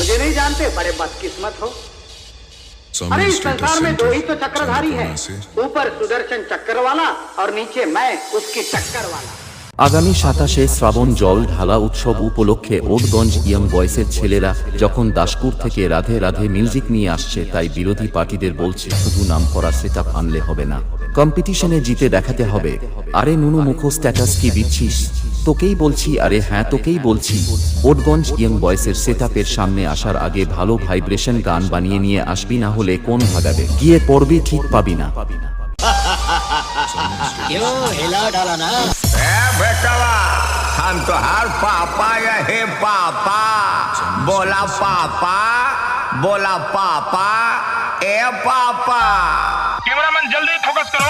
मुझे नहीं जानते, बड़े बदकिस्मत हो। अरे इस संसार में दो ही तो चक्रधारी है, ऊपर सुदर्शन चक्कर वाला और नीचे मैं उसकी टक्कर वाला। আগামী 27শে শ্রাবণ জল ঢালা উৎসব উপলক্ষে ওটগঞ্জ ইয়ং বয়েসের ছেলেরা যখন দাসপুর থেকে রাধে রাধে মিউজিক নিয়ে আসছে, তাই বিরোধী পার্টিদের বলছে শুধু নাম করা সেটআপ আনলে হবে না, কম্পিটিশনে জিতে দেখাতে হবে। আরে নুনু মুখো স্ট্যাটাস কি দিচ্ছিস? তোকেই বলছি, আরে হ্যাঁ তোকেই বলছি। ওটগঞ্জ ইয়ং বয়েসের সেটআপের সামনে আসার আগে ভালো ভাইব্রেশন গান বানিয়ে নিয়ে আসবি, না হলে কোন ভাগাবে, গিয়ে পড়বি ঠিক পাবি না। क्यों हिला डाला ना? बेटवा हम तो हर पापा है पापा, बोला पापा, बोला पापा, ए पापा। कैमरामैन जल्दी फोकस करो।